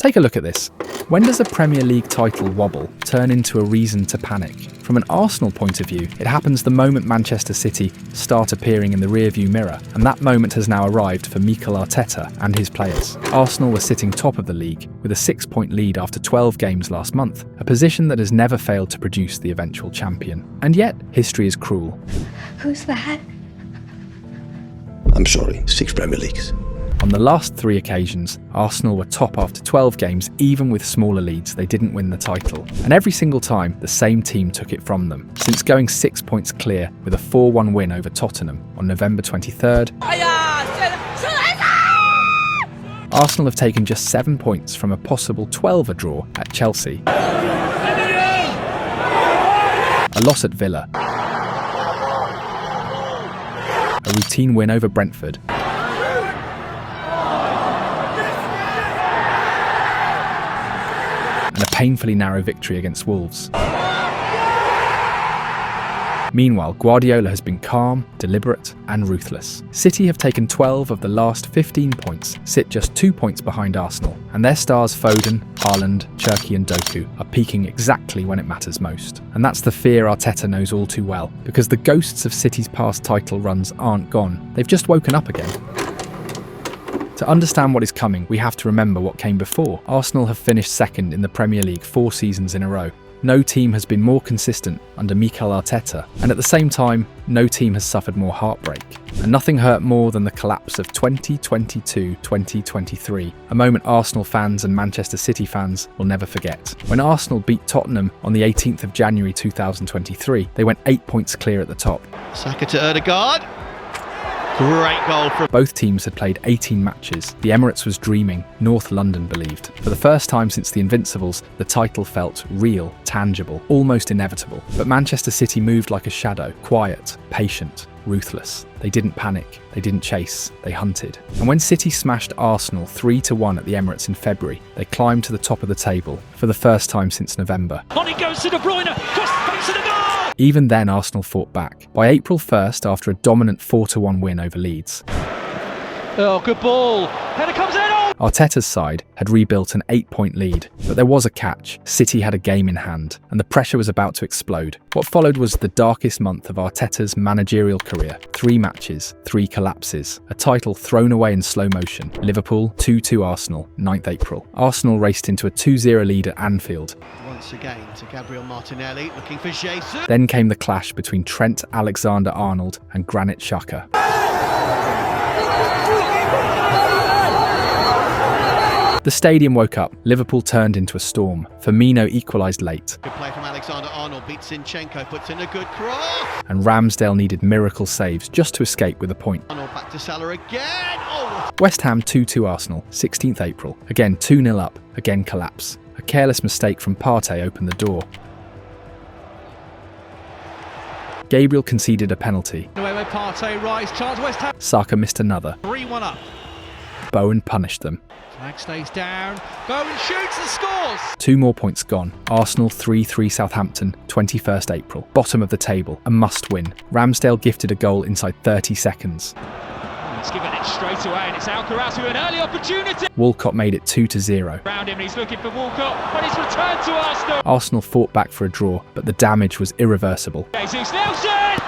Take a look at this. When does a Premier League title wobble turn into a reason to panic? From an Arsenal point of view, it happens the moment Manchester City start appearing in the rearview mirror, and that moment has now arrived for Mikel Arteta and his players. Arsenal were sitting top of the league with a 6-point lead after 12 games last month, a position that has never failed to produce the eventual champion. And yet, history is cruel. Who's that? I'm sorry, 6 Premier Leagues. On the last 3 occasions, Arsenal were top after 12 games. Even with smaller leads, they didn't win the title. And every single time, the same team took it from them. Since going 6 points clear with a 4-1 win over Tottenham on November 23rd, Arsenal have taken just 7 points from a possible 12 draw at Chelsea, a loss at Villa, a routine win over Brentford, and a painfully narrow victory against Wolves. Meanwhile, Guardiola has been calm, deliberate and ruthless. City have taken 12 of the last 15 points, sit just 2 points behind Arsenal, and their stars Foden, Haaland, Cherki and Doku are peaking exactly when it matters most. And that's the fear Arteta knows all too well, because the ghosts of City's past title runs aren't gone, they've just woken up again. To understand what is coming, we have to remember what came before. Arsenal have finished second in the Premier League 4 seasons in a row. No team has been more consistent under Mikel Arteta, and at the same time, no team has suffered more heartbreak. And nothing hurt more than the collapse of 2022-2023, a moment Arsenal fans and Manchester City fans will never forget. When Arsenal beat Tottenham on the 18th of January 2023, they went 8 points clear at the top. Saka to Ødegaard. Great goal from... Both teams had played 18 matches. The Emirates was dreaming, North London believed. For the first time since the Invincibles, the title felt real, tangible, almost inevitable. But Manchester City moved like a shadow, quiet, patient, ruthless. They didn't panic, they didn't chase, they hunted. And when City smashed Arsenal 3-1 at the Emirates in February, they climbed to the top of the table for the first time since November. On it goes to De Bruyne, cross face of the goal! Even then, Arsenal fought back. By April 1st, after a dominant 4-1 win over Leeds, Oh, good ball. Header comes in. Oh! Arteta's side had rebuilt an 8-point lead, but there was a catch. City had a game in hand, and the pressure was about to explode. What followed was the darkest month of Arteta's managerial career. 3 matches, 3 collapses, a title thrown away in slow motion. Liverpool 2-2 Arsenal, 9th April. Arsenal raced into a 2-0 lead at Anfield. Once again to Gabriel Martinelli, looking for Jesus. Then came the clash between Trent Alexander-Arnold and Granit Xhaka. The stadium woke up. Liverpool turned into a storm. Firmino equalised late. Good play from Alexander-Arnold, beats Zinchenko, puts in a good cross. And Ramsdale needed miracle saves just to escape with a point. Arnold back to Salah again. Oh! West Ham 2-2 Arsenal, 16th April. Again 2-0 up, again collapse. A careless mistake from Partey opened the door. Gabriel conceded a penalty. Away by Partey, rise, chance West Ham. Saka missed another. 3-1 up. Bowen punished them. Flag stays down. Bowen shoots and scores. 2 more points gone. Arsenal 3-3 Southampton, 21st April. Bottom of the table, a must win. Ramsdale gifted a goal inside 30 seconds. He's given it straight away and it's Alcaraz with an early opportunity. Walcott made it 2-0. Around him and he's looking for Walcott, but it's returned to Arsenal. Arsenal fought back for a draw, but the damage was irreversible. Jesus Nelson!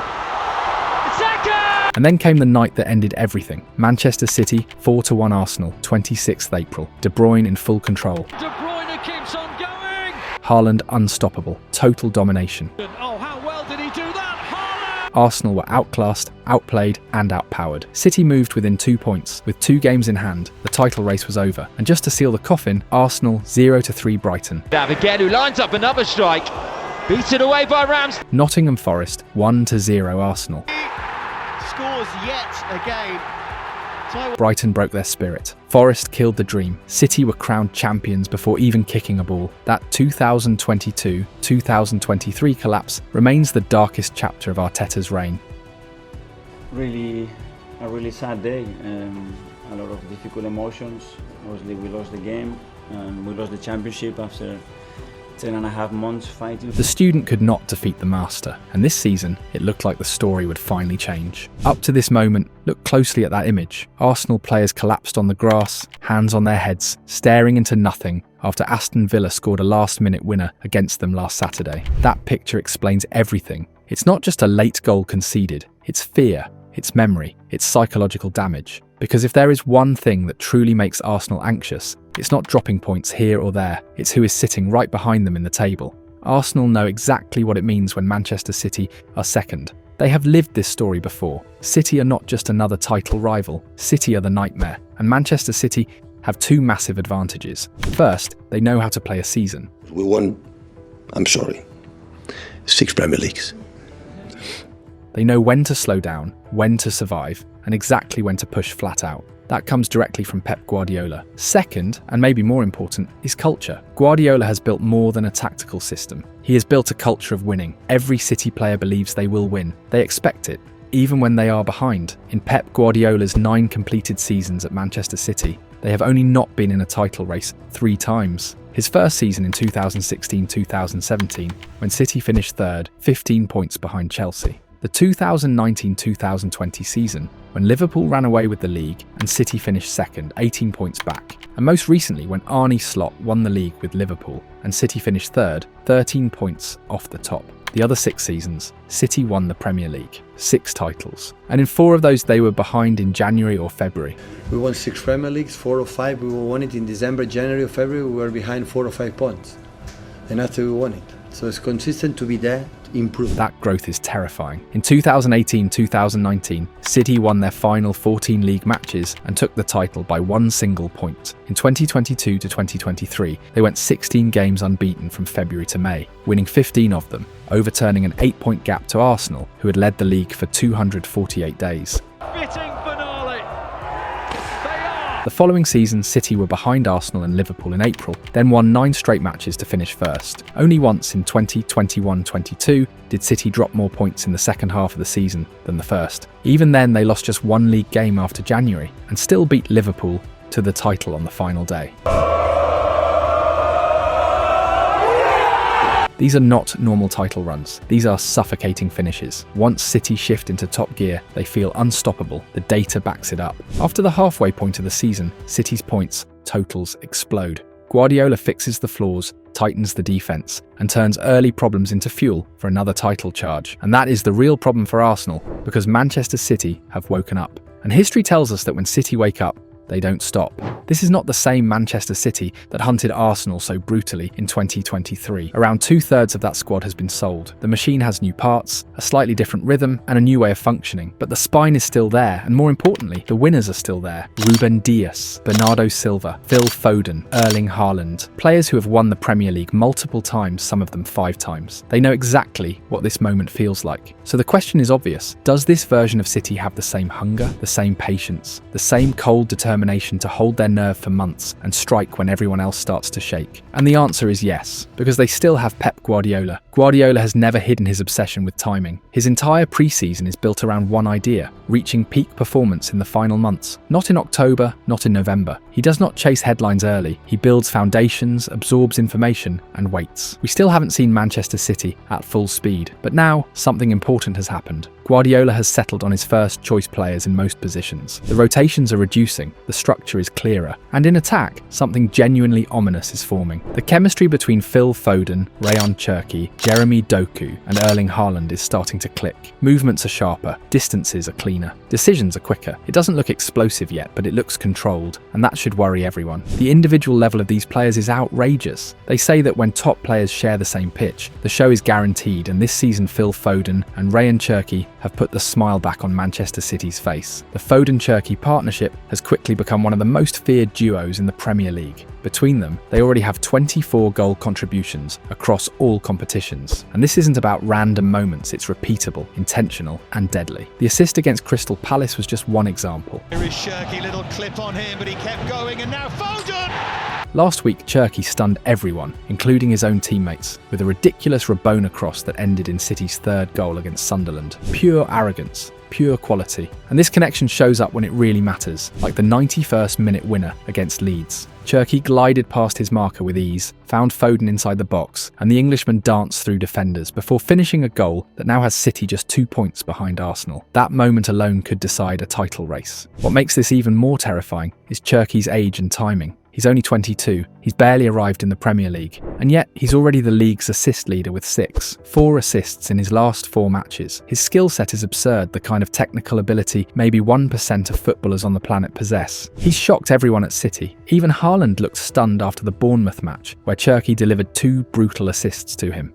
Saka! And then came the night that ended everything. Manchester City 4-1 Arsenal, 26th April. De Bruyne in full control. De Bruyne keeps on going. Haaland unstoppable, total domination. Oh, how well did he do that? Haaland! Arsenal were outclassed, outplayed and outpowered. City moved within 2 points. With 2 games in hand, the title race was over. And just to seal the coffin, Arsenal 0-3 Brighton. Again, who lines up another strike. Beaten away by Rams. Nottingham Forest 1-0 Arsenal. Scores yet again. Brighton broke their spirit. Forest killed the dream. City were crowned champions before even kicking a ball. That 2022-2023 collapse remains the darkest chapter of Arteta's reign. A really sad day. A lot of difficult emotions. Obviously we lost the game and we lost the championship after 10.5 months fighting. The student could not defeat the master, and this season, it looked like the story would finally change. Up to this moment, look closely at that image. Arsenal players collapsed on the grass, hands on their heads, staring into nothing after Aston Villa scored a last-minute winner against them last Saturday. That picture explains everything. It's not just a late goal conceded, it's fear, it's memory, it's psychological damage. Because if there is one thing that truly makes Arsenal anxious, it's not dropping points here or there, it's who is sitting right behind them in the table. Arsenal know exactly what it means when Manchester City are second. They have lived this story before. City are not just another title rival, City are the nightmare, and Manchester City have two massive advantages. First, they know how to play a season. We won, I'm sorry, 6 Premier Leagues. They know when to slow down, when to survive, and exactly when to push flat out. That comes directly from Pep Guardiola. Second, and maybe more important, is culture. Guardiola has built more than a tactical system. He has built a culture of winning. Every City player believes they will win. They expect it, even when they are behind. In Pep Guardiola's 9 completed seasons at Manchester City, they have only not been in a title race 3 times. His first season in 2016-2017, when City finished third, 15 points behind Chelsea. The 2019-2020 season, when Liverpool ran away with the league and City finished second, 18 points back. And most recently, when Arne Slot won the league with Liverpool and City finished third, 13 points off the top. The other 6 seasons, City won the Premier League, 6 titles. And in 4 of those, they were behind in January or February. We won 6 Premier Leagues, 4 or 5. We won it in December, January or February. We were behind 4 or 5 points. And after we won it. So it's consistent to be there, improve. That growth is terrifying. In 2018-2019, City won their final 14 league matches and took the title by 1 single point. In 2022-2023, they went 16 games unbeaten from February to May, winning 15 of them, overturning an 8-point gap to Arsenal, who had led the league for 248 days. Fitting finale. They are. The following season, City were behind Arsenal and Liverpool in April, then won 9 straight matches to finish first. Only once in 2021-22 did City drop more points in the second half of the season than the first. Even then, they lost just 1 league game after January and still beat Liverpool to the title on the final day. These are not normal title runs. These are suffocating finishes. Once City shift into top gear, they feel unstoppable. The data backs it up. After the halfway point of the season, City's points totals explode. Guardiola fixes the flaws, tightens the defense, and turns early problems into fuel for another title charge. And that is the real problem for Arsenal, because Manchester City have woken up. And history tells us that when City wake up, they don't stop. This is not the same Manchester City that hunted Arsenal so brutally in 2023. Around 2/3 of that squad has been sold. The machine has new parts, a slightly different rhythm, and a new way of functioning. But the spine is still there, and more importantly, the winners are still there. Ruben Dias, Bernardo Silva, Phil Foden, Erling Haaland. Players who have won the Premier League multiple times, some of them 5 times. They know exactly what this moment feels like. So the question is obvious. Does this version of City have the same hunger, the same patience, the same cold determination to hold their nerve for months and strike when everyone else starts to shake? And the answer is yes, because they still have Pep Guardiola. Guardiola has never hidden his obsession with timing. His entire pre-season is built around one idea: reaching peak performance in the final months. Not in October, not in November. He does not chase headlines early. He builds foundations, absorbs information, and waits. We still haven't seen Manchester City at full speed, but now something important has happened. Guardiola has settled on his first choice players in most positions. The rotations are reducing, the structure is clearer, and in attack, something genuinely ominous is forming. The chemistry between Phil Foden, Foden and Cherki, Jeremy Doku, and Erling Haaland is starting to click. Movements are sharper, distances are cleaner, decisions are quicker. It doesn't look explosive yet, but it looks controlled, and that should worry everyone. The individual level of these players is outrageous. They say that when top players share the same pitch, the show is guaranteed, and this season Phil Foden and Foden and Cherki have put the smile back on Manchester City's face. The Foden-Cherki partnership has quickly become one of the most feared duos in the Premier League. Between them, they already have 24 goal contributions across all competitions. And this isn't about random moments, it's repeatable, intentional, and deadly. The assist against Crystal Palace was just one example. Here is Cherki, little clip on him, but he kept going, and now Foden! Last week, Cherki stunned everyone, including his own teammates, with a ridiculous Rabona cross that ended in City's 3rd goal against Sunderland. Pure arrogance, pure quality. And this connection shows up when it really matters, like the 91st minute winner against Leeds. Cherki glided past his marker with ease, found Foden inside the box, and the Englishman danced through defenders before finishing a goal that now has City just 2 points behind Arsenal. That moment alone could decide a title race. What makes this even more terrifying is Cherki's age and timing. He's only 22, he's barely arrived in the Premier League, and yet he's already the league's assist leader with 6. 4 assists in his last 4 matches. His skill set is absurd, the kind of technical ability maybe 1% of footballers on the planet possess. He's shocked everyone at City. Even Haaland looked stunned after the Bournemouth match, where Cherki delivered 2 brutal assists to him.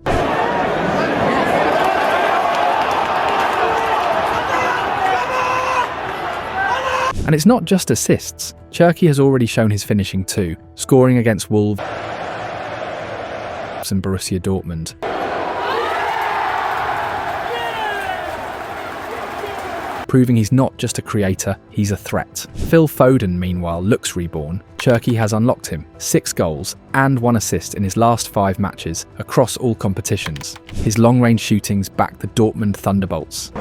And it's not just assists. Cherki has already shown his finishing too, scoring against Wolves and Borussia Dortmund. Proving he's not just a creator, he's a threat. Phil Foden, meanwhile, looks reborn. Cherki has unlocked him. 6 goals and 1 assist in his last 5 matches across all competitions. His long-range shootings back the Dortmund Thunderbolts.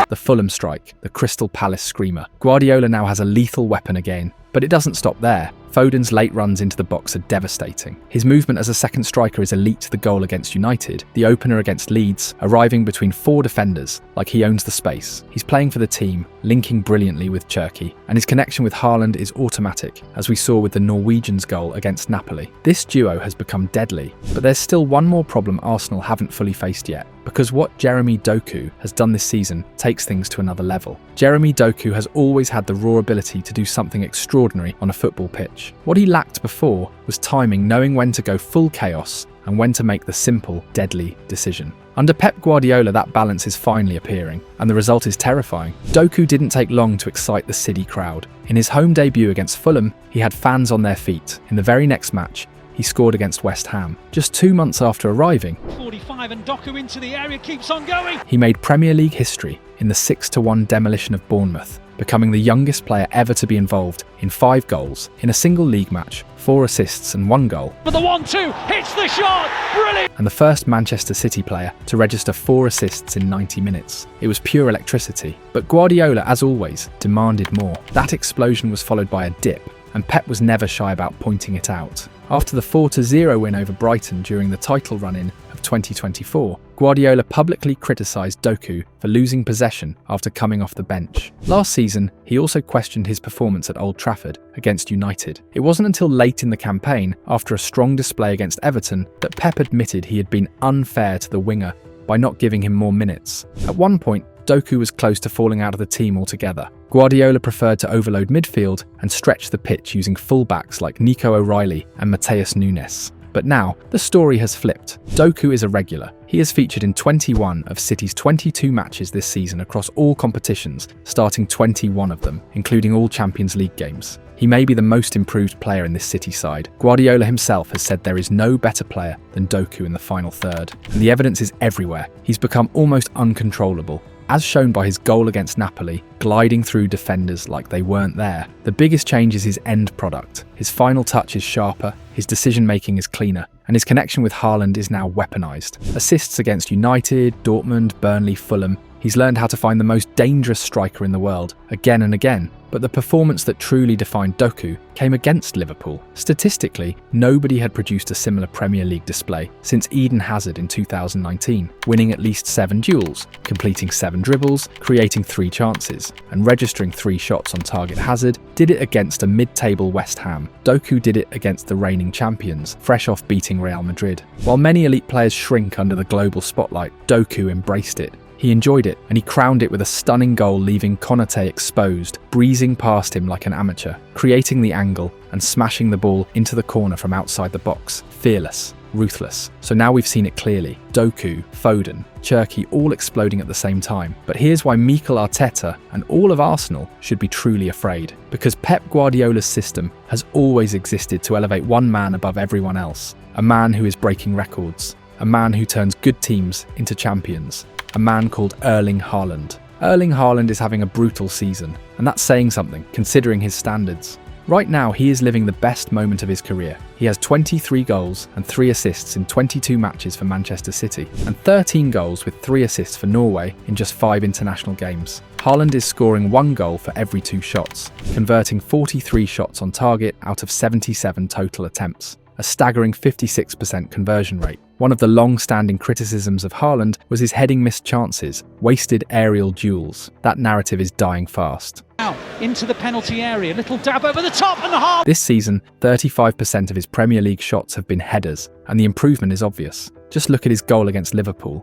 The Fulham strike, the Crystal Palace screamer. Guardiola now has a lethal weapon again, but it doesn't stop there. Foden's late runs into the box are devastating. His movement as a second striker is elite. The goal against United, the opener against Leeds, arriving between 4 defenders, like he owns the space. He's playing for the team, linking brilliantly with Cherki, and his connection with Haaland is automatic, as we saw with the Norwegians' goal against Napoli. This duo has become deadly, but there's still one more problem Arsenal haven't fully faced yet, because what Jeremy Doku has done this season takes things to another level. Jeremy Doku has always had the raw ability to do something extraordinary on a football pitch. What he lacked before was timing, knowing when to go full chaos and when to make the simple, deadly decision. Under Pep Guardiola, that balance is finally appearing, and the result is terrifying. Doku didn't take long to excite the City crowd. In his home debut against Fulham, he had fans on their feet. In the very next match, he scored against West Ham. Just 2 months after arriving, 45 and Doku into the area, keeps on going. He made Premier League history in the 6-1 demolition of Bournemouth, becoming the youngest player ever to be involved in 5 goals in a single league match, 4 assists and 1 goal. For the 1-2, hits the shot, brilliant! And the first Manchester City player to register 4 assists in 90 minutes. It was pure electricity. But Guardiola, as always, demanded more. That explosion was followed by a dip, and Pep was never shy about pointing it out. After the 4-0 win over Brighton during the title run-in of 2024, Guardiola publicly criticised Doku for losing possession after coming off the bench. Last season, he also questioned his performance at Old Trafford against United. It wasn't until late in the campaign, after a strong display against Everton, that Pep admitted he had been unfair to the winger by not giving him more minutes. At one point, Doku was close to falling out of the team altogether. Guardiola preferred to overload midfield and stretch the pitch using fullbacks like Nico O'Reilly and Mateus Nunes. But now, the story has flipped. Doku is a regular. He has featured in 21 of City's 22 matches this season across all competitions, starting 21 of them, including all Champions League games. He may be the most improved player in this City side. Guardiola himself has said there is no better player than Doku in the final third. And the evidence is everywhere. He's become almost uncontrollable, as shown by his goal against Napoli, gliding through defenders like they weren't there. The biggest change is his end product. His final touch is sharper, his decision-making is cleaner, and his connection with Haaland is now weaponised. Assists against United, Dortmund, Burnley, Fulham. He's learned how to find the most dangerous striker in the world, again and again. But the performance that truly defined Doku came against Liverpool. Statistically, nobody had produced a similar Premier League display since Eden Hazard in 2019, winning at least 7 duels, completing 7 dribbles, creating 3 chances, and registering 3 shots on target. Hazard did it against a mid-table West Ham. Doku did it against the reigning champions, fresh off beating Real Madrid. While many elite players shrink under the global spotlight, Doku embraced it. He enjoyed it, and he crowned it with a stunning goal, leaving Konate exposed, breezing past him like an amateur, creating the angle and smashing the ball into the corner from outside the box. Fearless, ruthless. So now we've seen it clearly. Doku, Foden, Cherki all exploding at the same time. But here's why Mikel Arteta and all of Arsenal should be truly afraid. Because Pep Guardiola's system has always existed to elevate one man above everyone else. A man who is breaking records. A man who turns good teams into champions. A man called Erling Haaland. Erling Haaland is having a brutal season, and that's saying something, considering his standards. Right now, he is living the best moment of his career. He has 23 goals and 3 assists in 22 matches for Manchester City, and 13 goals with 3 assists for Norway in just 5 international games. Haaland is scoring 1 goal for every 2 shots, converting 43 shots on target out of 77 total attempts, a staggering 56% conversion rate. One of the long-standing criticisms of Haaland was his heading missed chances, wasted aerial duels. That narrative is dying fast. Now into the penalty area, little dab over the top and the heart. This season, 35% of his Premier League shots have been headers, and the improvement is obvious. Just look at his goal against Liverpool,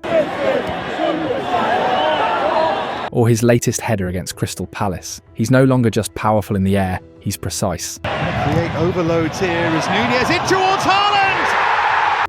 or his latest header against Crystal Palace. He's no longer just powerful in the air, he's precise. Create overloads here as Nunez in towards Haaland!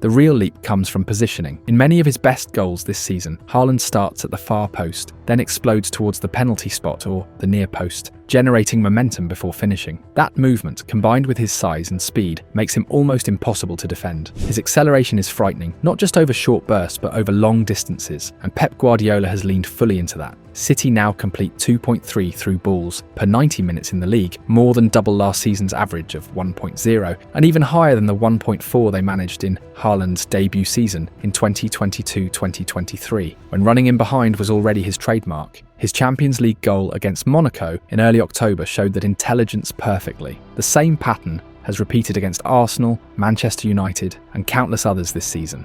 The real leap comes from positioning. In many of his best goals this season, Haaland starts at the far post, then explodes towards the penalty spot or the near post, generating momentum before finishing. That movement, combined with his size and speed, makes him almost impossible to defend. His acceleration is frightening, not just over short bursts but over long distances, and Pep Guardiola has leaned fully into that. City now complete 2.3 through balls per 90 minutes in the league, more than double last season's average of 1.0, and even higher than the 1.4 they managed in Haaland's debut season in 2022-2023, when running in behind was already his trademark. His Champions League goal against Monaco in early October showed that intelligence perfectly. The same pattern has repeated against Arsenal, Manchester United, and countless others this season.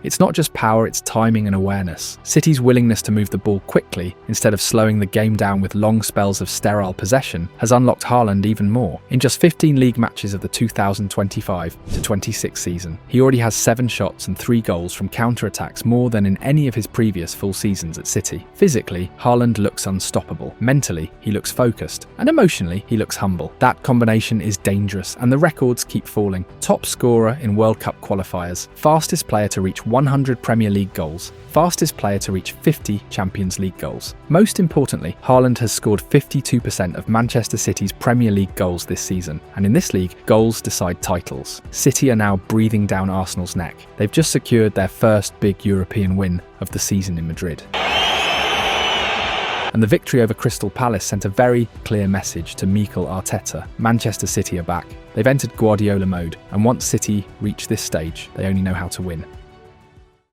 It's not just power, it's timing and awareness. City's willingness to move the ball quickly instead of slowing the game down with long spells of sterile possession has unlocked Haaland even more. In just 15 league matches of the 2025-26 season, he already has 7 shots and 3 goals from counter-attacks, more than in any of his previous full seasons at City. Physically, Haaland looks unstoppable. Mentally, he looks focused. And emotionally, he looks humble. That combination is dangerous, and the records keep falling. Top scorer in World Cup qualifiers, fastest player to reach 100 Premier League goals, fastest player to reach 50 Champions League goals. Most importantly, Haaland has scored 52% of Manchester City's Premier League goals this season, and in this league, goals decide titles. City are now breathing down Arsenal's neck. They've just secured their first big European win of the season in Madrid. And the victory over Crystal Palace sent a very clear message to Mikel Arteta. Manchester City are back. They've entered Guardiola mode, and once City reach this stage, they only know how to win.